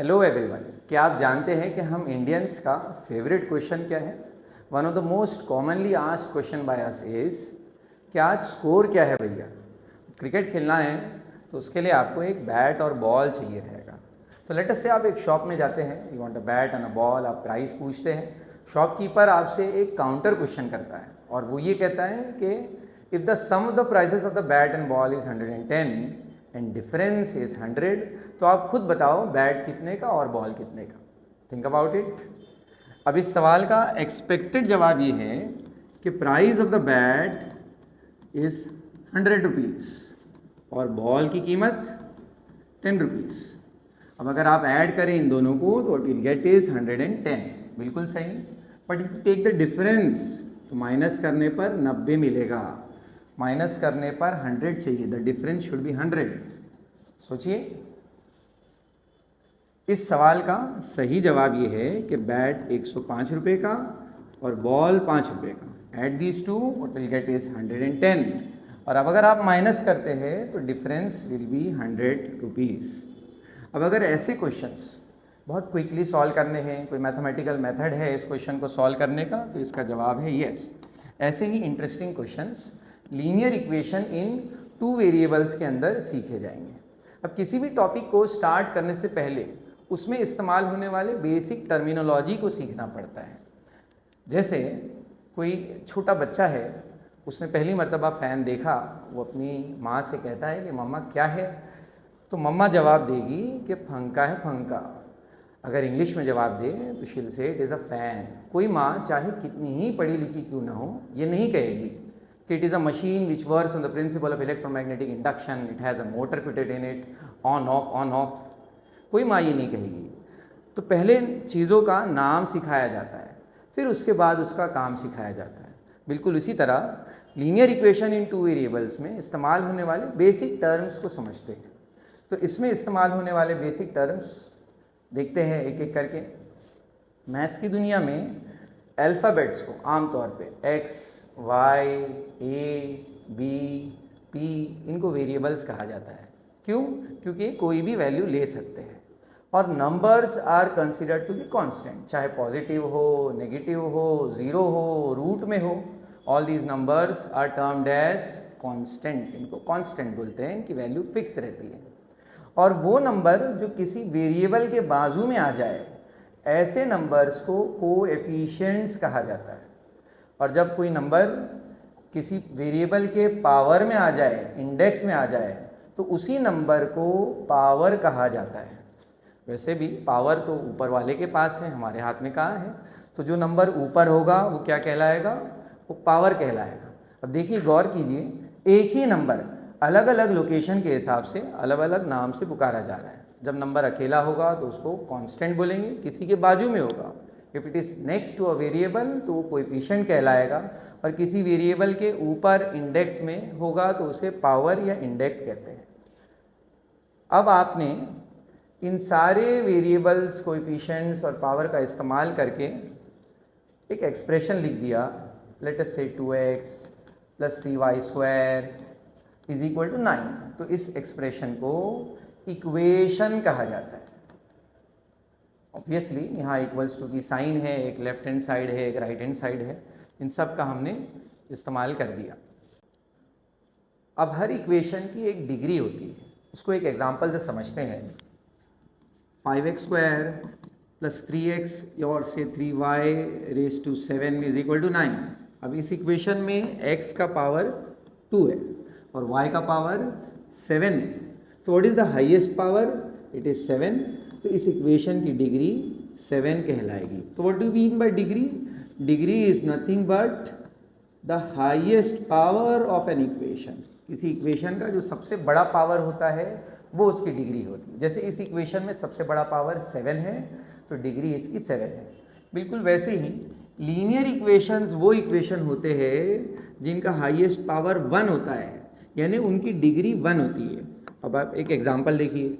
Hello everyone, क्या आप जानते हैं कि हम इंडियंस का फेवरेट क्वेश्चन क्या है? One of the most commonly asked question by us is कि आज स्कोर क्या है भैया? क्रिकेट खेलना है तो उसके लिए आपको एक बैट और बॉल चाहिए रहेगा। तो लेट अस से आप एक शॉप में जाते हैं, you want a bat and a ball, आप प्राइस पूछते हैं। शॉपकीपर आपसे एक काउंटर क्वेश्चन करता है और वो ये कहता है कि if the sum of the prices of the bat and ball is 110 and difference is 100, तो आप खुद बताओ बैट कितने का और बॉल कितने का। Think about it. अब इस सवाल का एक्सपेक्टेड जवाब ये है कि price of the bat is 100 rupees और बॉल की कीमत 10 रुपीज़। अब अगर आप ऐड करें इन दोनों को तो विल गेट इज 110, बिल्कुल सही। But if take the difference तो माइनस करने पर 90 मिलेगा, माइनस करने पर 100 चाहिए, द डिफरेंस शुड बी 100। सोचिए, इस सवाल का सही जवाब ये है कि बैट 105 रुपये का और बॉल 5 रुपये का। At these two what will get is 110। और अब अगर आप माइनस करते हैं तो डिफरेंस विल बी 100 रुपीज़। अब अगर ऐसे क्वेश्चंस बहुत क्विकली सॉल्व करने हैं, कोई मैथमेटिकल मेथड है इस क्वेश्चन को सॉल्व करने का, तो इसका जवाब है येस। ऐसे ही interesting questions linear equation in 2 variables के अंदर सीखे जाएंगे। अब किसी भी टॉपिक को स्टार्ट करने से पहले उसमें इस्तेमाल होने वाले बेसिक टर्मिनोलॉजी को सीखना पड़ता है। जैसे कोई छोटा बच्चा है, उसने पहली मर्तबा फ़ैन देखा, वो अपनी माँ से कहता है कि मम्मा क्या है? तो मम्मा जवाब देगी कि पंखा है पंखा। अगर इंग्लिश में जवाब दे तो शील से इट इज़ अ फ़ैन। कोई माँ चाहे कितनी ही पढ़ी लिखी क्यों ना हो, ये नहीं कहेगी कि it is a machine which works on the principle of electromagnetic induction, it has a motor fitted in it, on off. कोई माँ ये नहीं कहेगी। तो पहले चीज़ों का नाम सिखाया जाता है, फिर उसके बाद उसका काम सिखाया जाता है। बिल्कुल इसी तरह लीनियर इक्वेशन इन 2 वेरिएबल्स में इस्तेमाल होने वाले बेसिक टर्म्स को समझते हैं। तो इसमें इस्तेमाल होने वाले बेसिक टर्म्स देखते हैं एक एक करके। मैथ्स की दुनिया में अल्फ़ाबेट्स को आमतौर पे x, y, a, b, p इनको वेरिएबल्स कहा जाता है। क्यों? क्योंकि कोई भी वैल्यू ले सकते हैं। और numbers are considered to be constant, चाहे पॉजिटिव हो, नेगेटिव हो, ज़ीरो हो, रूट में हो, all these numbers are termed as constant. इनको कांस्टेंट बोलते हैं, इनकी वैल्यू फिक्स रहती है। और वो नंबर जो किसी वेरिएबल के बाजू में आ जाए, ऐसे नंबर्स को कोएफिशिएंट्स कहा जाता है। और जब कोई नंबर किसी वेरिएबल के पावर में आ जाए, इंडेक्स में आ जाए, तो उसी नंबर को पावर कहा जाता है। वैसे भी पावर तो ऊपर वाले के पास है, हमारे हाथ में कहाँ है? तो जो नंबर ऊपर होगा वो क्या कहलाएगा? वो पावर कहलाएगा। अब देखिए, गौर कीजिए, एक ही नंबर अलग अलग लोकेशन के हिसाब से अलग अलग नाम से पुकारा जा रहा है। जब नंबर अकेला होगा तो उसको कांस्टेंट बोलेंगे, किसी के बाजू में होगा, if it is next to a variable तो वो कोएफिशिएंट कहलाएगा, और किसी वेरिएबल के ऊपर इंडेक्स में होगा तो उसे पावर या इंडेक्स कहते हैं। अब आपने इन सारे वेरिएबल्स, कोएफिशिएंट्स और पावर का इस्तेमाल करके एक एक्सप्रेशन लिख दिया। लेट अस से 2x + 3y² is equal to 9। तो इस एक्सप्रेशन को इक्वेशन कहा जाता है। ऑब्वियसली यहाँ इक्वल्स टू की साइन है, एक लेफ्ट हैंड साइड है, एक राइट हैंड साइड है, इन सब का हमने इस्तेमाल कर दिया। अब हर इक्वेशन की एक डिग्री होती है, उसको एक एग्जांपल से समझते हैं। 5x² + 3x और से 3y�7 इज इक्वल टू 9। अब इस इक्वेशन में x का पावर 2 है और y का पावर 7 है। तो what is the highest power? It is 7। तो इस इक्वेशन की डिग्री 7 कहलाएगी। तो what do mean by degree? Degree is nothing but the highest power of an equation. किसी इक्वेशन का जो सबसे बड़ा पावर होता है वो उसकी डिग्री होती है। जैसे इस इक्वेशन में सबसे बड़ा पावर 7 है, तो डिग्री इसकी 7 है। बिल्कुल वैसे ही लीनियर इक्वेशंस वो इक्वेशन होते हैं जिनका हाईएस्ट पावर 1 होता है, यानी उनकी डिग्री 1 होती है। अब आप एक एग्जांपल देखिए,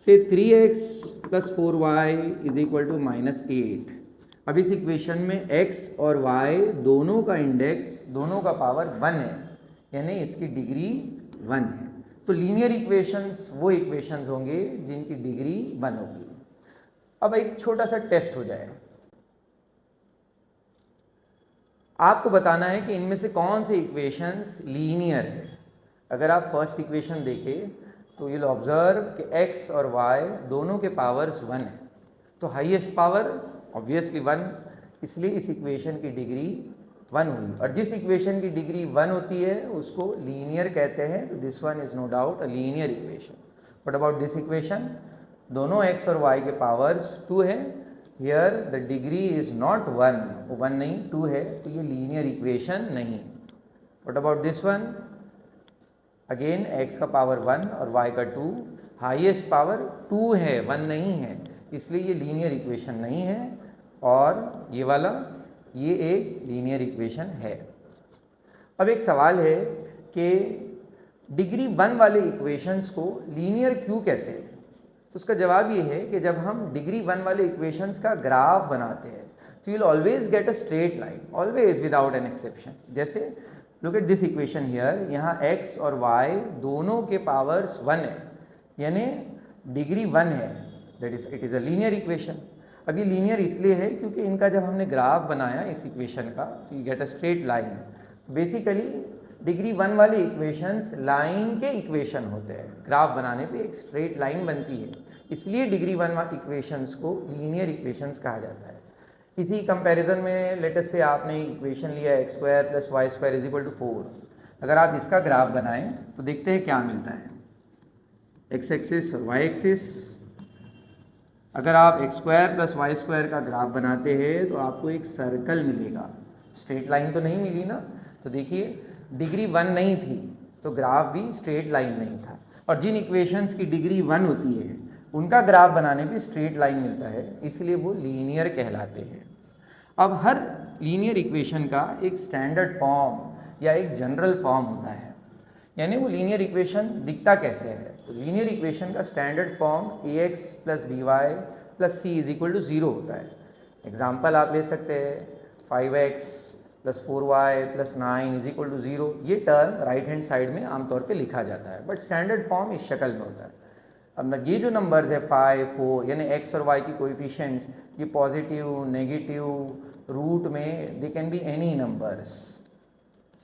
से 3x + 4y is equal to -8। अब इस इक्वेशन में x और y दोनों का इंडेक्स, दोनों का पावर 1 है, यानी इसकी डिग्री 1 है। तो लीनियर इक्वेशंस वो इक्वेशंस होंगे जिनकी डिग्री 1 होगी। अब एक छोटा सा टेस्ट हो जाए, आपको बताना है कि इनमें से कौन से इक्वेशंस लीनियर है। अगर आप फर्स्ट इक्वेशन देखें तो यू विल ऑब्जर्व कि x और y दोनों के पावर्स 1 है, तो हाईएस्ट पावर ऑब्वियसली 1, इसलिए इस इक्वेशन की डिग्री 1 हुई। और जिस इक्वेशन की डिग्री 1 होती है उसको लीनियर कहते हैं, तो this one is no doubt a linear equation. What about this equation? दोनों x और y के पावर्स 2 है, here the degree is not 1 नहीं 2 है, तो ये लीनियर इक्वेशन नहीं है। What about this one? Again x का पावर 1 और y का 2, हाईएस्ट पावर 2 है 1 नहीं है, इसलिए ये लीनियर इक्वेशन नहीं है। और ये वाला ये एक लीनियर इक्वेशन है। अब एक सवाल है कि डिग्री 1 वाले इक्वेशंस को लीनियर क्यों कहते हैं? तो उसका जवाब ये है कि जब हम डिग्री 1 वाले इक्वेशंस का ग्राफ बनाते हैं तो you will always get a straight line, always without an exception. जैसे look at this equation here, यहाँ x और y दोनों के पावर्स 1 है, यानी डिग्री 1 है, that is it is a linear equation. अब ये लीनियर इसलिए है क्योंकि इनका जब हमने ग्राफ बनाया इस इक्वेशन का तो you get a straight line. Basically degree 1 वाले इक्वेशंस लाइन के इक्वेशन होते हैं, ग्राफ बनाने पे एक स्ट्रेट लाइन बनती है, इसलिए डिग्री 1 इक्वेशंस को लीनियर इक्वेशंस कहा जाता है। इसी कंपैरिजन में लेटेस्ट से आपने इक्वेशन लिया x² + y² = 4, अगर आप इसका ग्राफ बनाएं तो देखते हैं क्या मिलता है, x एक्सिस और y एक्सिस। अगर आप x² + y² का ग्राफ बनाते हैं तो आपको एक सर्कल मिलेगा, स्ट्रेट लाइन तो नहीं मिली ना। तो देखिए डिग्री 1 नहीं थी तो ग्राफ भी स्ट्रेट लाइन नहीं था, और जिन इक्वेशंस की डिग्री 1 होती है उनका ग्राफ बनाने पे स्ट्रेट लाइन मिलता है, इसलिए वो लीनियर कहलाते हैं। अब हर लीनियर इक्वेशन का एक स्टैंडर्ड फॉर्म या एक जनरल फॉर्म होता है, यानी वो लीनियर इक्वेशन दिखता कैसे है। तो लीनियर इक्वेशन का standard form ax + by + c = 0 होता है। एग्जाम्पल आप ले सकते हैं 5x + 4y + 9 = 0, ये टर्म राइट हैंड साइड में आमतौर पे लिखा जाता है, बट स्टैंडर्ड फॉर्म इस शक्ल में होता है। अब ये जो नंबर्स है 5, 4 यानी x और y की कोएफिशिएंट्स, ये पॉजिटिव, नेगेटिव, रूट में they can be any numbers,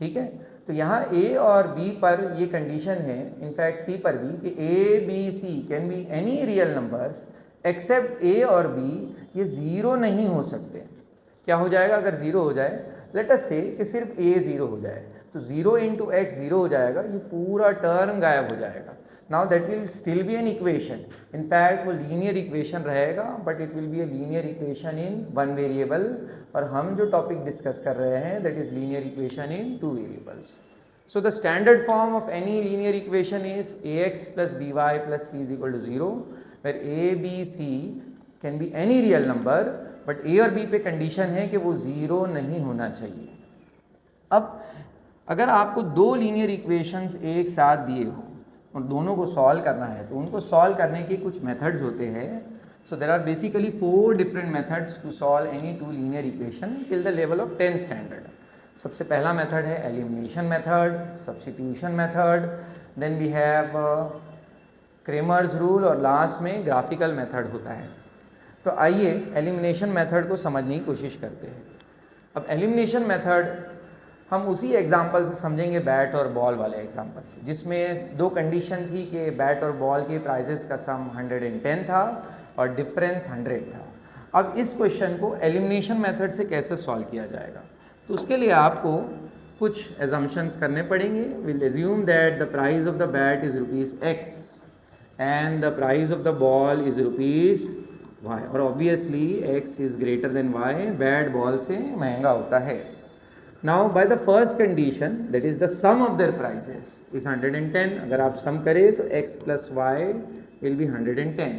ठीक है। तो यहाँ a और b पर ये कंडीशन है, इनफैक्ट c पर भी, कि a, b, c can be any real numbers accept a और b, ये 0 नहीं हो सकते। क्या हो जाएगा अगर 0 हो जाए? लेट अस से कि सिर्फ a 0 हो जाए, तो 0 × x 0 हो जाएगा, ये पूरा टर्म गायब हो जाएगा। Now that will still be an equation, in fact वो लीनियर इक्वेशन रहेगा, but it will be a linear equation in 1 variable. और हम जो टॉपिक डिस्कस कर रहे हैं that is linear equation in 2 variables. So the standard form of any linear equation is ax + by + c = 0, where a, b, c can be any real number, but a और b पे condition है कि वो 0 नहीं होना चाहिए। अब अगर आपको 2 लीनियर इक्वेशंस एक साथ दिए हो और दोनों को सॉल्व करना है, तो उनको सॉल्व करने के कुछ मेथड्स होते हैं। So there are basically 4 different methods to solve any 2 linear equation till the level of 10 standard. सबसे पहला मेथड है elimination method, substitution method, then we have Cramer's rule, और लास्ट में ग्राफिकल मेथड होता है। तो आइए एलिमिनेशन मेथड को समझने की कोशिश करते हैं। अब एलिमिनेशन मेथड हम उसी एग्जाम्पल से समझेंगे, बैट और बॉल वाले एग्जाम्पल से, जिसमें 2 कंडीशन थी कि बैट और बॉल के प्राइजेस का सम 110 था और डिफरेंस 100 था। अब इस क्वेश्चन को एलिमिनेशन मेथड से कैसे सॉल्व किया जाएगा, तो उसके लिए आपको कुछ एजम्पशंस करने पड़ेंगे। Will assume that the price of the bat is ₹x and the price of the ball is ₹y, और obviously x is greater than y, bat ball से महंगा होता है। Now by the first condition, that is the sum of their prices is 110. अगर आप सम करें तो x + y will be 110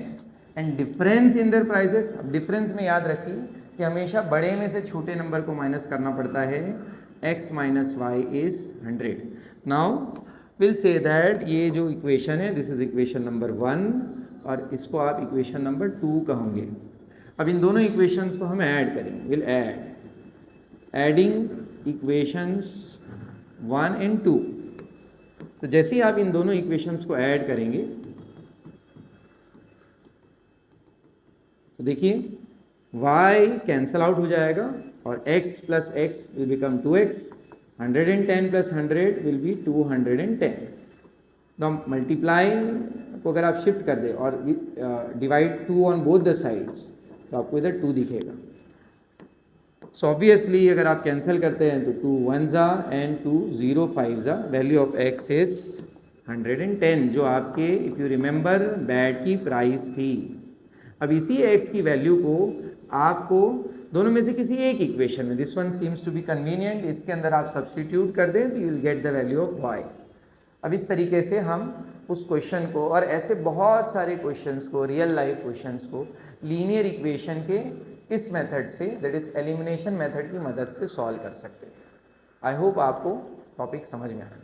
and difference in their prices। अब डिफरेंस में याद रखिए कि हमेशा बड़े में से छोटे नंबर को माइनस करना पड़ता है, x - y is 100। Now we'll say that ये जो इक्वेशन है दिस इज इक्वेशन नंबर 1 और इसको आप इक्वेशन नंबर 2 कहोगे। अब इन दोनों इक्वेशंस को हम ऐड करेंगे, विल एडिंग इक्वेशंस 1 and 2। तो जैसे ही आप इन दोनों इक्वेशंस को ऐड करेंगे तो देखिए y कैंसल आउट हो जाएगा और x plus x will become 2x, 110 plus 100 will be 210। तो मल्टीप्लाई को अगर आप शिफ्ट कर दें और divide 2 on both the sides तो आपको इधर 2 दिखेगा। सो ऑब्वियसली अगर आप कैंसिल करते हैं तो 2 1 ज़ा एंड 2 0 5 ज़ा, वैल्यू ऑफ x इज 110, जो आपके इफ़ यू रिमेंबर बैट की प्राइस थी। अब इसी x की वैल्यू को आपको दोनों में से किसी एक इक्वेशन में, this one seems to be convenient, इसके अंदर आप सब्स्टिट्यूट कर दें तो you will get the value of y। अब इस तरीके से हम उस क्वेश्चन को और ऐसे बहुत सारे क्वेश्चंस को, रियल लाइफ क्वेश्चंस को लीनियर इक्वेशन के इस मेथड से, दैट इज एलिमिनेशन मेथड की मदद से सॉल्व कर सकते हैं। आई होप आपको टॉपिक समझ में आया।